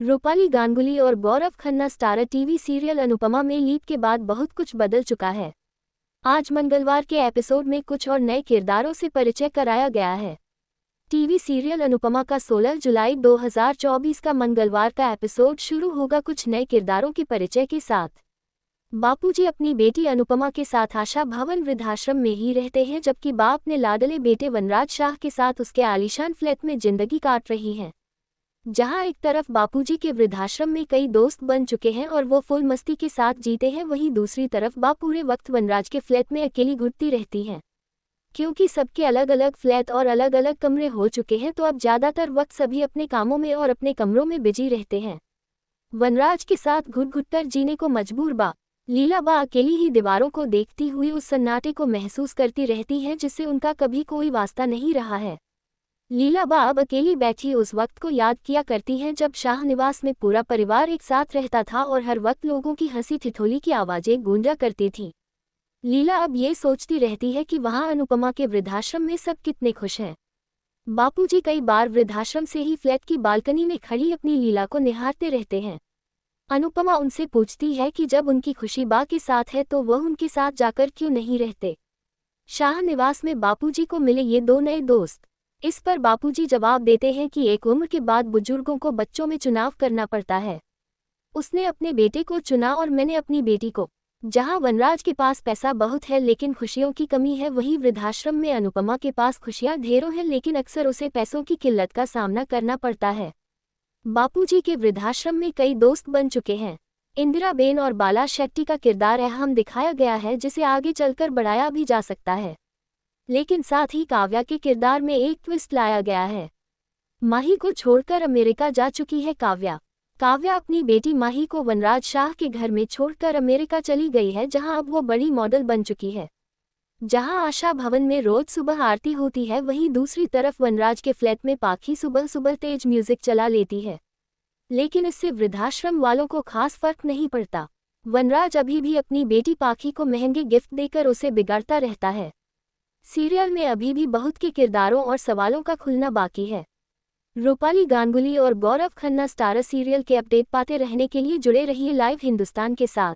रूपाली गांगुली और Gaurav Khanna starrer TV serial Anupama में leap के बाद बहुत कुछ बदल चुका है। आज मंगलवार के एपिसोड में कुछ और नए किरदारों से परिचय कराया गया है। टीवी सीरियल अनुपमा का 16 जुलाई 2024 का मंगलवार का एपिसोड शुरू होगा कुछ नए किरदारों के परिचय के साथ। बापूजी अपनी बेटी अनुपमा के साथ आशा भवन वृद्धाश्रम में ही रहते हैं, जबकि बाप ने लाडले बेटे वनराज शाह के साथ उसके आलीशान फ्लैट में जिंदगी काट रही हैं। जहां एक तरफ बापूजी के वृद्धाश्रम में कई दोस्त बन चुके हैं और वो फुल मस्ती के साथ जीते हैं, वहीं दूसरी तरफ बाप पूरे वक्त वनराज के फ्लैट में अकेली घुटती रहती हैं। क्योंकि सबके अलग अलग फ्लैट और अलग अलग कमरे हो चुके हैं, तो अब ज़्यादातर वक्त सभी अपने कामों में और अपने कमरों में बिजी रहते हैं। वनराज के साथ घुट घुट कर जीने को मजबूर लीला अकेली ही दीवारों को देखती हुई उस सन्नाटे को महसूस करती रहती हैं जिससे उनका कभी कोई वास्ता नहीं रहा है। लीला अब अकेली बैठी उस वक्त को याद किया करती हैं जब शाह निवास में पूरा परिवार एक साथ रहता था और हर वक्त लोगों की हंसी ठिठोली की आवाज़ें गूंजा करती थीं। लीला अब ये सोचती रहती है कि वहाँ अनुपमा के वृद्धाश्रम में सब कितने खुश हैं। बापूजी कई बार वृद्धाश्रम से ही फ्लैट की बालकनी में खड़ी अपनी लीला को निहारते रहते हैं। अनुपमा उनसे पूछती है कि जब उनकी खुशी बा के साथ है तो वह उनके साथ जाकर क्यों नहीं रहते। शाह निवास में बापूजी को मिले ये दो नए दोस्त। इस पर बापूजी जवाब देते हैं कि एक उम्र के बाद बुजुर्गों को बच्चों में चुनाव करना पड़ता है। उसने अपने बेटे को चुना और मैंने अपनी बेटी को। जहां वनराज के पास पैसा बहुत है लेकिन खुशियों की कमी है, वहीं वृद्धाश्रम में अनुपमा के पास खुशियां ढेरों हैं लेकिन अक्सर उसे पैसों की किल्लत का सामना करना पड़ता है। बापूजी के वृद्धाश्रम में कई दोस्त बन चुके हैं। इंदिरा बेन और बाला शेट्टी का किरदार अहम दिखाया गया है, जिसे आगे चलकर बढ़ाया भी जा सकता है। लेकिन साथ ही काव्या के किरदार में एक ट्विस्ट लाया गया है। माही को छोड़कर अमेरिका जा चुकी है काव्या अपनी बेटी माही को वनराज शाह के घर में छोड़कर अमेरिका चली गई है, जहां अब वो बड़ी मॉडल बन चुकी है। जहां आशा भवन में रोज सुबह आरती होती है, वहीं दूसरी तरफ वनराज के फ्लैट में पाखी सुबह सुबह तेज म्यूजिक चला लेती है। लेकिन इससे वृद्धाश्रम वालों को खास फर्क नहीं पड़ता। वनराज अभी भी अपनी बेटी पाखी को महंगे गिफ्ट देकर उसे बिगाड़ता रहता है। सीरियल में अभी भी बहुत के किरदारों और सवालों का खुलना बाकी है। रूपाली गांगुली और गौरव खन्ना स्टारर सीरियल के अपडेट पाते रहने के लिए जुड़े रहिए लाइव हिंदुस्तान के साथ।